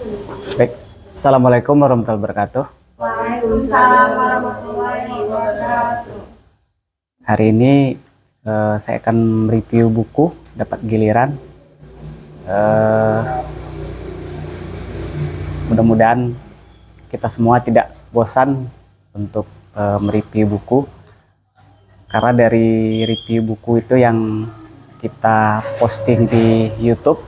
Baik. Assalamualaikum warahmatullahi wabarakatuh. Waalaikumsalam warahmatullahi wabarakatuh. Hari ini saya akan mereview buku Dapat Giliran. Eh, Mudah-mudahan kita semua tidak bosan untuk mereview buku, karena dari review buku itu yang kita posting di YouTube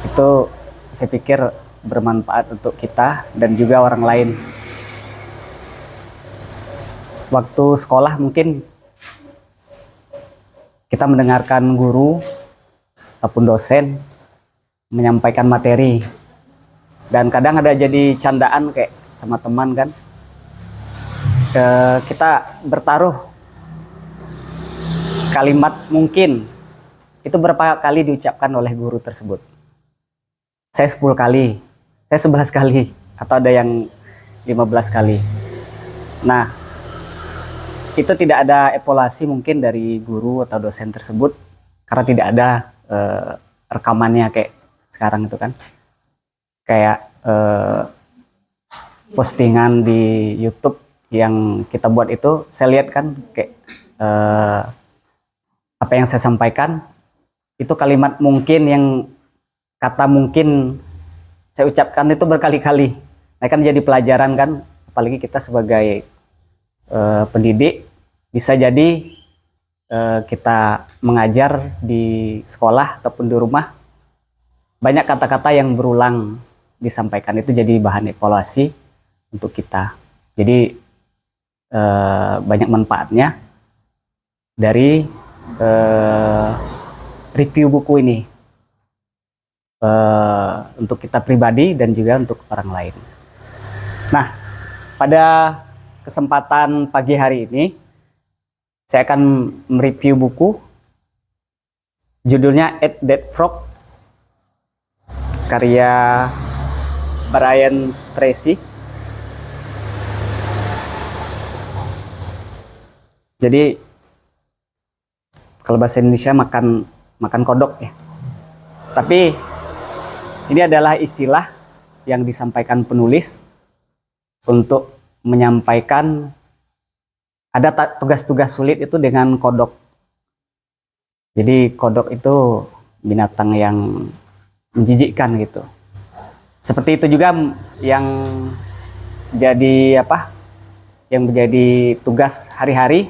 itu saya pikir bermanfaat untuk kita dan juga orang lain. Waktu sekolah mungkin kita mendengarkan guru ataupun dosen menyampaikan materi, dan kadang ada jadi candaan kayak sama teman kan. Kita bertaruh kalimat mungkin itu berapa kali diucapkan oleh guru tersebut. Saya 10 kali, saya 11 kali, atau ada yang 15 kali. Nah, itu tidak ada evaluasi mungkin dari guru atau dosen tersebut, karena tidak ada rekamannya kayak sekarang itu kan. Kayak postingan di YouTube yang kita buat itu, saya lihat kan kayak apa yang saya sampaikan, itu kalimat mungkin yang kata mungkin saya ucapkan itu berkali-kali. Nah, kan jadi pelajaran kan, apalagi kita sebagai pendidik, bisa jadi kita mengajar di sekolah ataupun di rumah, banyak kata-kata yang berulang disampaikan, itu jadi bahan evaluasi untuk kita. Jadi banyak manfaatnya dari review buku ini, untuk kita pribadi dan juga untuk orang lain. Nah, pada kesempatan pagi hari ini saya akan mereview buku judulnya Eat That Frog, karya Brian Tracy. Jadi kalau bahasa Indonesia makan kodok ya. Tapi ini adalah istilah yang disampaikan penulis untuk menyampaikan ada tugas-tugas sulit itu dengan kodok. Jadi kodok itu binatang yang menjijikkan gitu. Seperti itu juga yang jadi yang menjadi tugas hari-hari,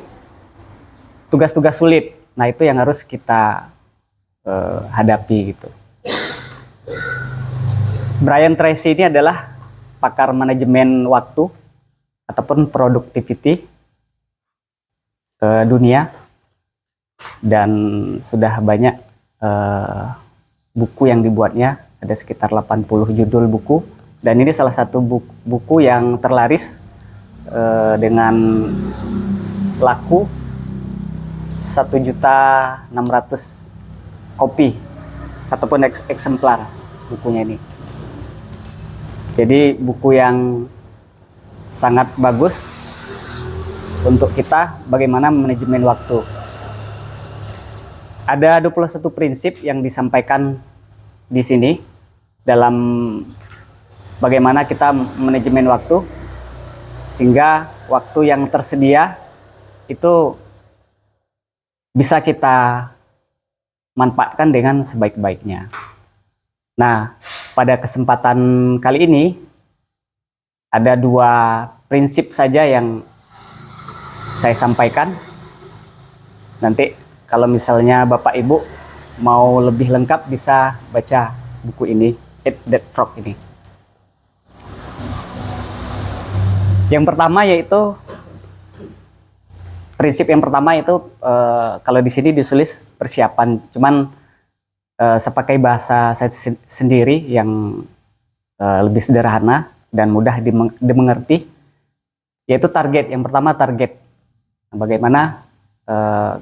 tugas-tugas sulit. Nah, itu yang harus kita hadapi gitu. Brian Tracy ini adalah pakar manajemen waktu ataupun productivity dunia, dan sudah banyak buku yang dibuatnya, ada sekitar 80 judul buku, dan ini salah satu buku yang terlaris dengan laku 1.600.000 kopi ataupun eksemplar bukunya ini. Jadi buku yang sangat bagus untuk kita bagaimana manajemen waktu. Ada 21 prinsip yang disampaikan di sini dalam bagaimana kita manajemen waktu, sehingga waktu yang tersedia itu bisa kita manfaatkan dengan sebaik-baiknya. Nah, pada kesempatan kali ini ada 2 prinsip saja yang saya sampaikan. Nanti kalau misalnya Bapak Ibu mau lebih lengkap bisa baca buku ini, Eat That Frog ini. Yang pertama yaitu prinsip yang pertama itu kalau di sini ditulis persiapan, cuman saya pakai bahasa saya sendiri yang lebih sederhana dan mudah dimengerti, yaitu target. Yang pertama target. Bagaimana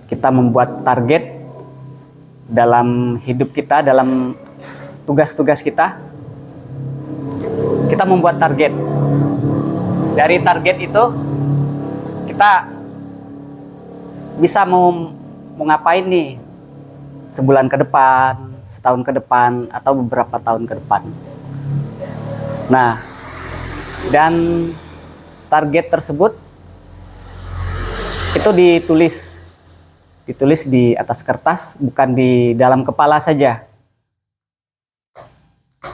kita membuat target dalam hidup kita, dalam tugas-tugas kita. Kita membuat target. Dari target itu kita bisa mau ngapain nih sebulan ke depan, setahun ke depan, atau beberapa tahun ke depan. Nah, dan target tersebut itu ditulis di atas kertas, bukan di dalam kepala saja.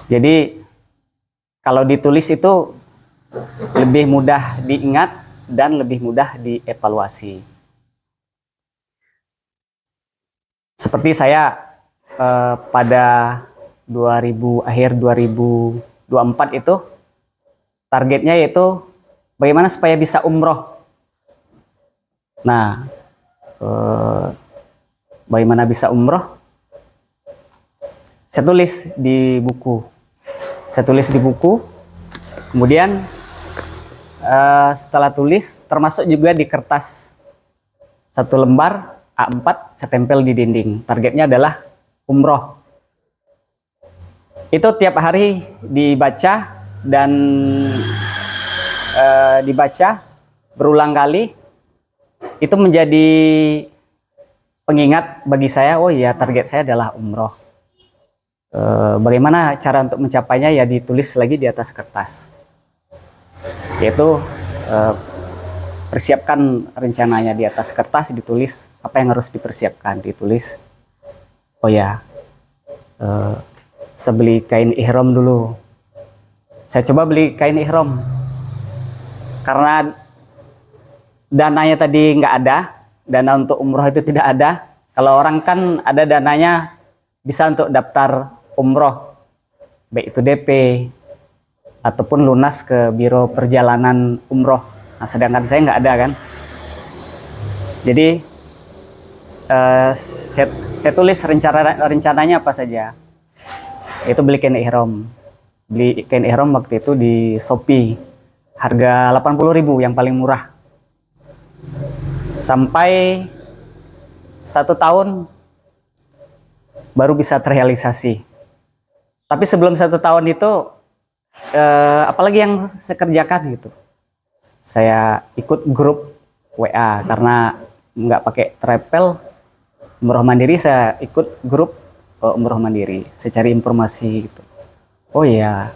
Jadi kalau ditulis itu lebih mudah diingat dan lebih mudah dievaluasi. Seperti saya pada akhir 2024 itu targetnya yaitu bagaimana supaya bisa umroh. Nah, bagaimana bisa umroh? Saya tulis di buku. Kemudian setelah tulis, termasuk juga di kertas 1 lembar A4, saya tempel di dinding. Targetnya adalah umroh. Itu tiap hari dibaca dan dibaca berulang kali. Itu menjadi pengingat bagi saya, oh ya target saya adalah umroh. Bagaimana cara untuk mencapainya, ya ditulis lagi di atas kertas. Yaitu persiapkan rencananya di atas kertas, ditulis apa yang harus dipersiapkan, ditulis. Oh ya, saya beli kain ihram dulu. Saya coba beli kain ihram karena dananya tadi nggak ada, dana untuk umroh itu tidak ada. Kalau orang kan ada dananya bisa untuk daftar umroh, baik itu DP ataupun lunas ke biro perjalanan umroh. Nah, sedangkan saya nggak ada kan. Jadi saya tulis rencananya apa saja. Itu beli kain ihram. Beli kain ihram waktu itu di Shopee, harga 80.000 yang paling murah. Sampai 1 tahun baru bisa terrealisasi. Tapi sebelum 1 tahun itu apalagi yang saya kerjakan gitu. Saya ikut grup WA karena nggak pakai travel umroh mandiri, saya ikut grup umroh mandiri. Saya cari informasi gitu. Oh iya,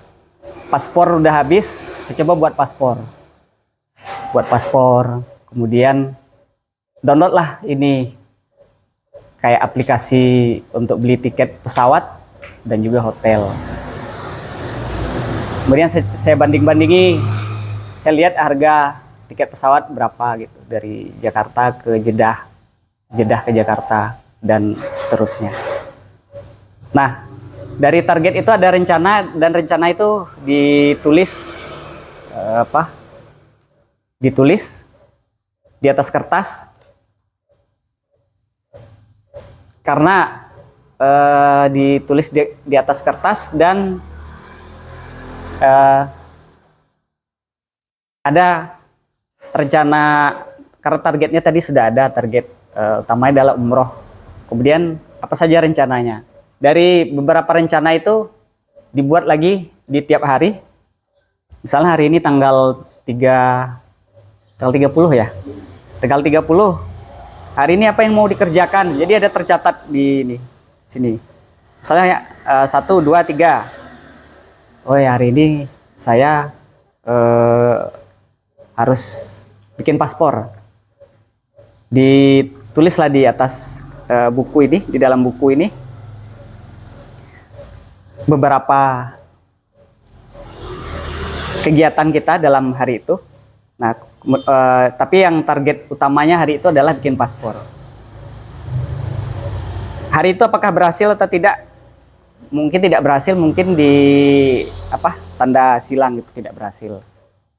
paspor udah habis, saya coba buat paspor. Kemudian download lah ini kayak aplikasi untuk beli tiket pesawat dan juga hotel. Kemudian saya banding-bandingi, saya lihat harga tiket pesawat berapa gitu dari Jakarta ke Jeddah, Jeddah ke Jakarta dan seterusnya. Nah, dari target itu ada rencana, dan rencana itu ditulis ditulis di atas kertas. Karena ditulis di atas kertas dan ada rencana, karena targetnya tadi sudah ada, target utamanya adalah umroh. Kemudian apa saja rencananya? Dari beberapa rencana itu dibuat lagi di tiap hari. Misalnya hari ini tanggal 30 ya. Tanggal 30 hari ini apa yang mau dikerjakan, jadi ada tercatat di sini. Misalnya 1, 2, 3. Oh ya, hari ini saya harus bikin paspor. Ditulislah di atas buku ini, di dalam buku ini beberapa kegiatan kita dalam hari itu. Nah, tapi yang target utamanya hari itu adalah bikin paspor. Hari itu apakah berhasil atau tidak? Mungkin tidak berhasil, mungkin di tanda silang itu tidak berhasil.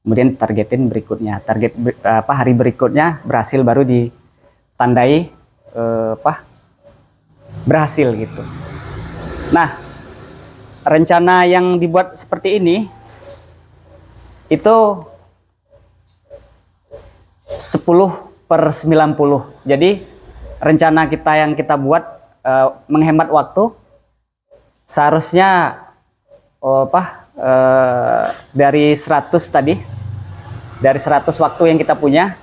Kemudian targetin berikutnya, hari berikutnya berhasil, baru ditandai berhasil gitu. Nah, rencana yang dibuat seperti ini itu 10/90. Jadi rencana kita yang kita buat menghemat waktu, seharusnya dari 100 tadi, dari 100 waktu yang kita punya,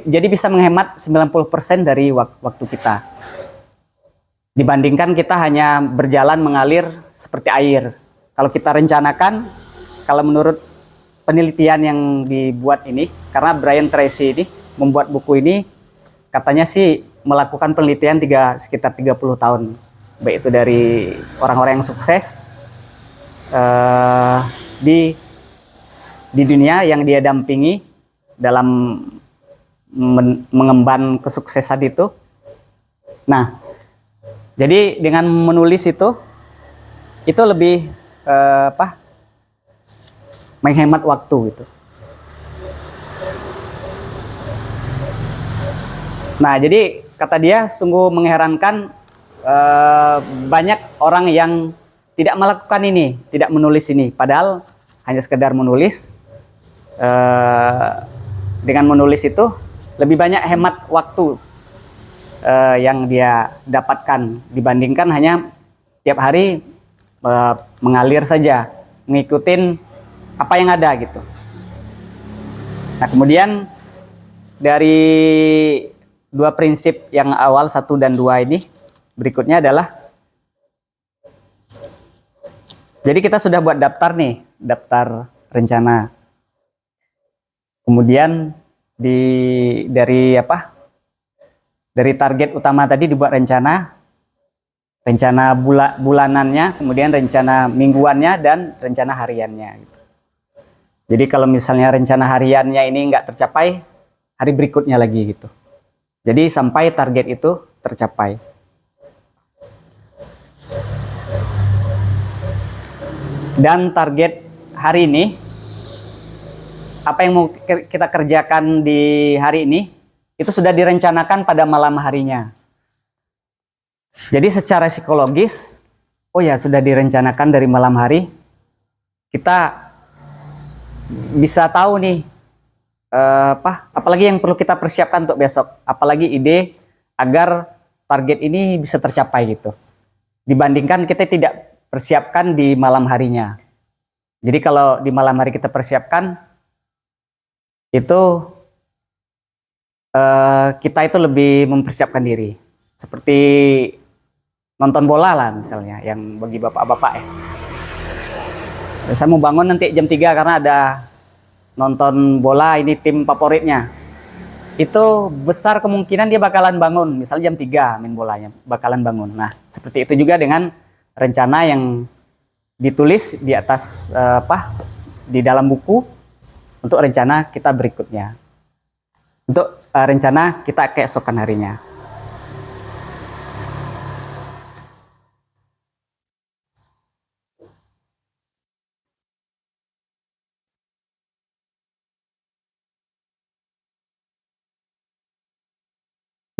jadi bisa menghemat 90% dari waktu kita. Dibandingkan kita hanya berjalan mengalir seperti air. Kalau kita rencanakan, kalau menurut penelitian yang dibuat ini, karena Brian Tracy ini membuat buku ini, katanya sih melakukan penelitian sekitar 30 tahun, baik itu dari orang-orang yang sukses di dunia yang dia dampingi dalam mengemban kesuksesan itu. Nah, jadi dengan menulis itu lebih menghemat waktu gitu. Nah, jadi kata dia sungguh mengherankan banyak orang yang tidak melakukan ini, tidak menulis ini, padahal hanya sekedar menulis. Dengan menulis itu lebih banyak hemat waktu yang dia dapatkan dibandingkan hanya tiap hari mengalir saja, ngikutin apa yang ada gitu. Nah, kemudian dari dua prinsip yang awal 1 dan 2 ini, berikutnya adalah, jadi kita sudah buat daftar nih, daftar rencana. Kemudian dari target utama tadi dibuat rencana bulanannya, kemudian rencana mingguannya, dan rencana hariannya gitu. Jadi kalau misalnya rencana hariannya ini nggak tercapai, hari berikutnya lagi gitu. Jadi sampai target itu tercapai. Dan target hari ini, apa yang mau kita kerjakan di hari ini, itu sudah direncanakan pada malam harinya. Jadi secara psikologis, oh ya sudah direncanakan dari malam hari, kita bisa tahu nih apalagi yang perlu kita persiapkan untuk besok, apalagi ide agar target ini bisa tercapai gitu. Dibandingkan kita tidak persiapkan di malam harinya. Jadi kalau di malam hari kita persiapkan, itu kita itu lebih mempersiapkan diri. Seperti nonton bola lah misalnya, yang bagi bapak-bapak ya. Saya mau bangun nanti jam 3 karena ada nonton bola, ini tim favoritnya. Itu besar kemungkinan dia bakalan bangun, misalnya jam 3 main bolanya, bakalan bangun. Nah, seperti itu juga dengan rencana yang ditulis di atas di dalam buku untuk rencana kita berikutnya. Untuk rencana kita keesokan harinya.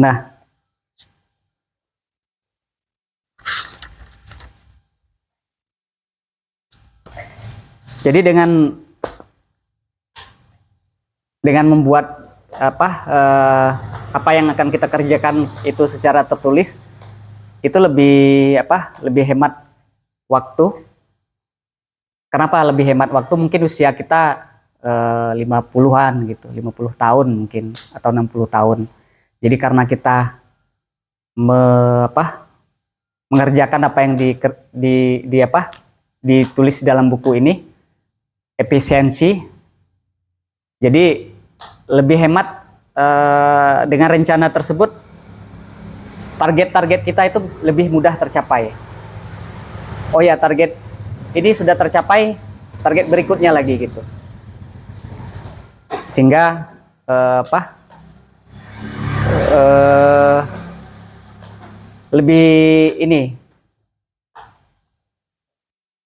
Nah, jadi dengan membuat apa yang akan kita kerjakan itu secara tertulis, itu lebih hemat waktu. Kenapa lebih hemat waktu? Mungkin usia kita 50-an gitu, 50 tahun mungkin, atau 60 tahun. Jadi karena kita mengerjakan apa yang ditulis dalam buku ini, efisiensi, jadi lebih hemat dengan rencana tersebut, target-target kita itu lebih mudah tercapai. Oh ya, target ini sudah tercapai, target berikutnya lagi gitu. Sehingga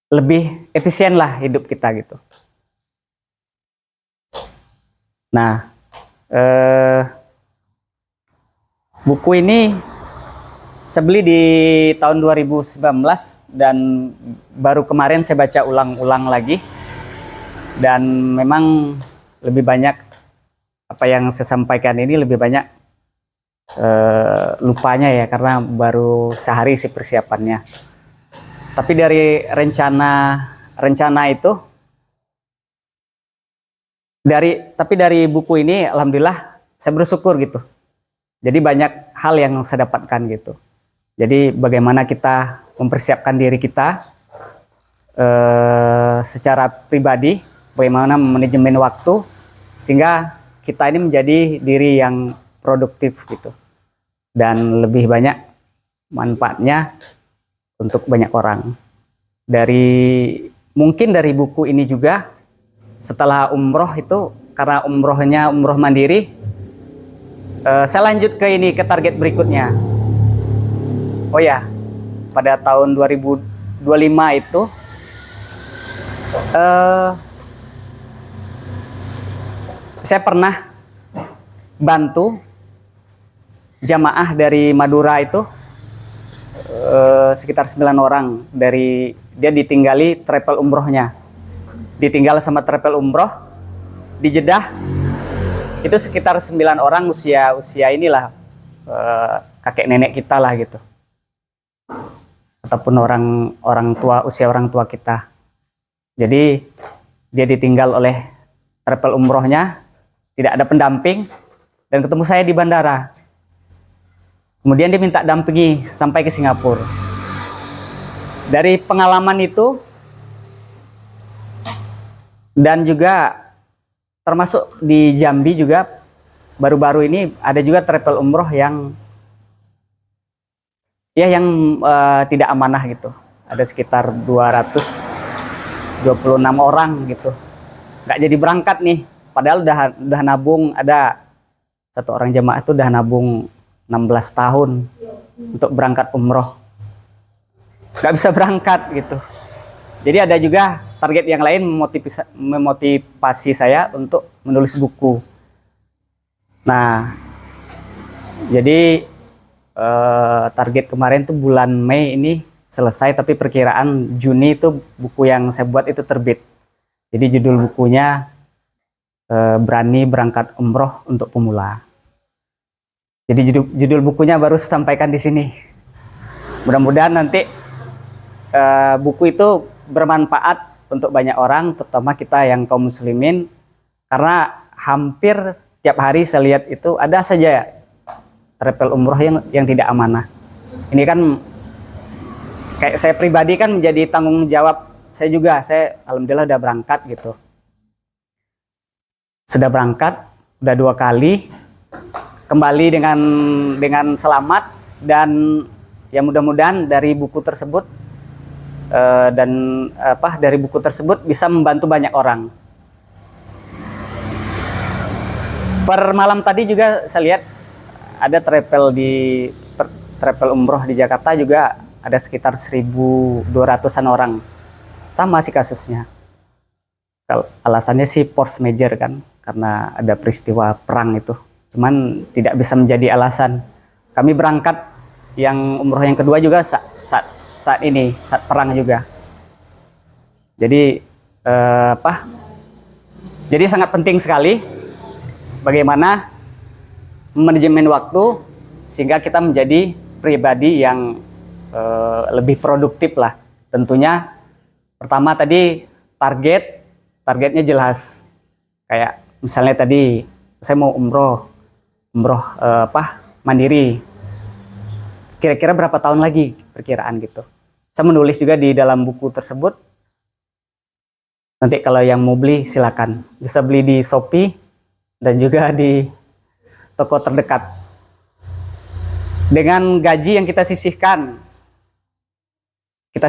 lebih efisien lah hidup kita gitu. Nah, buku ini saya beli di tahun 2019 dan baru kemarin saya baca ulang-ulang lagi, dan memang lebih banyak apa yang saya sampaikan ini lebih banyak lupanya ya, karena baru sehari sih persiapannya. Tapi dari rencana itu, dari buku ini alhamdulillah saya bersyukur gitu. Jadi banyak hal yang saya dapatkan gitu. Jadi bagaimana kita mempersiapkan diri kita secara pribadi, bagaimana manajemen waktu sehingga kita ini menjadi diri yang produktif gitu dan lebih banyak manfaatnya untuk banyak orang. Mungkin dari buku ini juga, setelah umroh itu, karena umrohnya umroh mandiri, saya lanjut ke target berikutnya. Oh ya, pada tahun 2025 itu saya pernah bantu jamaah dari Madura itu sekitar 9 orang. Dia ditinggali travel umrohnya, ditinggal sama travel umroh di Jeddah itu sekitar 9 orang, usia inilah kakek nenek kita lah gitu, ataupun usia orang tua kita. Jadi dia ditinggal oleh travel umrohnya, tidak ada pendamping, dan ketemu saya di bandara. Kemudian dia minta dampingi sampai ke Singapura. Dari pengalaman itu, dan juga termasuk di Jambi juga, baru-baru ini ada juga travel umroh yang tidak amanah gitu. Ada sekitar 226 orang gitu, nggak jadi berangkat nih. Padahal udah nabung, ada satu orang jemaah itu udah nabung 16 tahun untuk berangkat umroh, nggak bisa berangkat gitu. Jadi ada juga target yang lain memotivasi saya untuk menulis buku. Nah, jadi target kemarin tuh bulan Mei ini selesai, tapi perkiraan Juni itu buku yang saya buat itu terbit. Jadi judul bukunya Berani Berangkat Umroh untuk Pemula. Jadi judul bukunya baru saya sampaikan di sini. Mudah-mudahan nanti buku itu bermanfaat untuk banyak orang, terutama kita yang kaum muslimin, karena hampir tiap hari saya lihat itu ada saja travel umroh yang tidak amanah. Ini kan kayak saya pribadi kan menjadi tanggung jawab saya juga. Saya alhamdulillah udah berangkat gitu. Sudah berangkat, udah 2 kali, kembali dengan selamat, dan ya mudah-mudahan dari buku tersebut bisa membantu banyak orang. Per malam tadi juga saya lihat ada travel umroh di Jakarta juga ada sekitar 1.200-an orang. Sama sih kasusnya. Alasannya sih force major kan, karena ada peristiwa perang itu. Cuman tidak bisa menjadi alasan. Kami berangkat yang umroh yang kedua juga saat perang juga. Jadi Jadi sangat penting sekali bagaimana manajemen waktu sehingga kita menjadi pribadi yang lebih produktif lah. Tentunya pertama tadi targetnya jelas. Kayak misalnya tadi saya mau umroh mandiri. Kira-kira berapa tahun lagi perkiraan gitu. Saya menulis juga di dalam buku tersebut. Nanti kalau yang mau beli silakan, bisa beli di Shopee dan juga di toko terdekat. Dengan gaji yang kita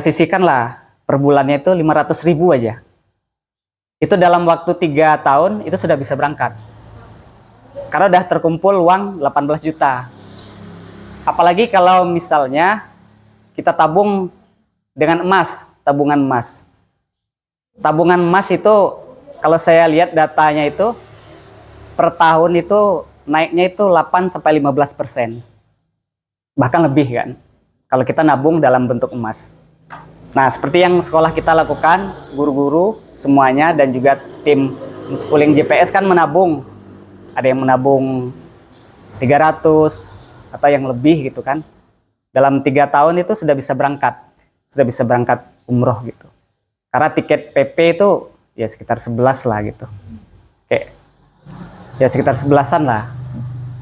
sisihkanlah per bulannya itu 500.000 aja. Itu dalam waktu 3 tahun itu sudah bisa berangkat. Karena udah terkumpul uang 18 juta. Apalagi kalau misalnya kita tabung dengan emas, tabungan emas. Tabungan emas itu kalau saya lihat datanya itu per tahun itu naiknya itu 8-15%. Bahkan lebih kan kalau kita nabung dalam bentuk emas. Nah, seperti yang sekolah kita lakukan, guru-guru semuanya dan juga tim schooling JPS kan menabung. Ada yang menabung 300 atau yang lebih gitu kan. Dalam 3 tahun itu sudah bisa berangkat umroh gitu. Karena tiket PP itu ya sekitar 11 lah gitu. Kayak ya sekitar 11-an lah.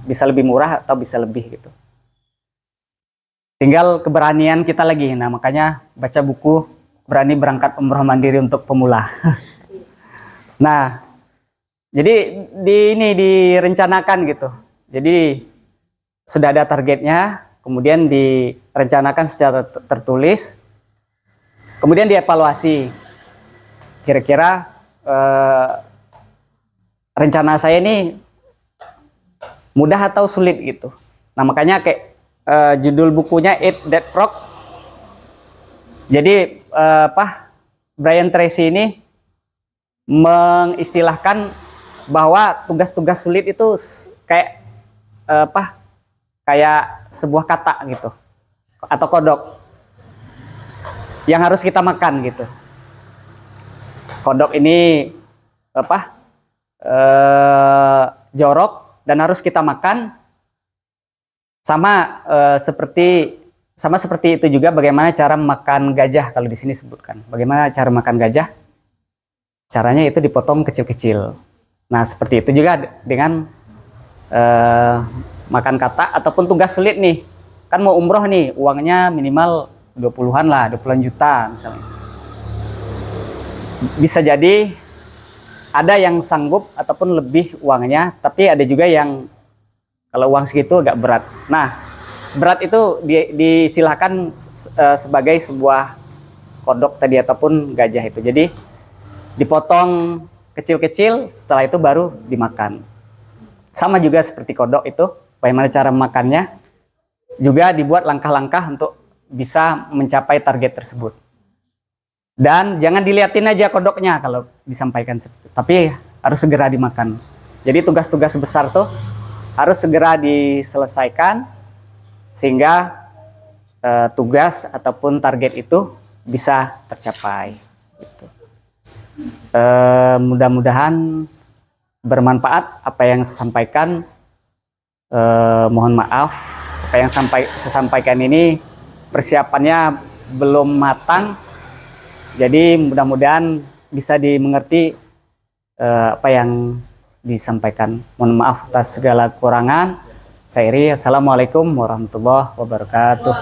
Bisa lebih murah atau bisa lebih gitu. Tinggal keberanian kita lagi. Nah, makanya baca buku berani berangkat umroh mandiri untuk pemula. Nah, jadi direncanakan gitu. Jadi sudah ada targetnya, kemudian direncanakan secara tertulis, kemudian dievaluasi. Kira-kira rencana saya ini mudah atau sulit gitu. Nah, makanya kayak judul bukunya Eat That Frog. Jadi Brian Tracy ini mengistilahkan bahwa tugas-tugas sulit itu kayak kayak sebuah kata gitu atau kodok yang harus kita makan gitu. Kodok ini jorok dan harus kita makan. Sama seperti itu juga bagaimana cara makan gajah, kalau di sini sebutkan. Bagaimana cara makan gajah? Caranya itu dipotong kecil-kecil. Nah, seperti itu juga dengan makan kata ataupun tugas sulit nih. Kan mau umroh nih, uangnya minimal 20-an lah, 20-an juta misalnya. Bisa jadi ada yang sanggup ataupun lebih uangnya, tapi ada juga yang kalau uang segitu agak berat. Nah, berat itu disilahkan sebagai sebuah kodok tadi ataupun gajah itu. Jadi dipotong kecil-kecil, setelah itu baru dimakan. Sama juga seperti kodok itu, bagaimana cara makannya, juga dibuat langkah-langkah untuk bisa mencapai target tersebut. Dan jangan diliatin aja kodoknya kalau disampaikan, tapi harus segera dimakan. Jadi tugas-tugas besar tuh harus segera diselesaikan sehingga tugas ataupun target itu bisa tercapai. Gitu. Mudah-mudahan bermanfaat apa yang saya sampaikan. Mohon maaf apa yang saya sampaikan ini persiapannya belum matang. Jadi mudah-mudahan bisa dimengerti apa yang disampaikan. Mohon maaf atas segala kekurangan. Saya Iri, assalamualaikum warahmatullahi wabarakatuh.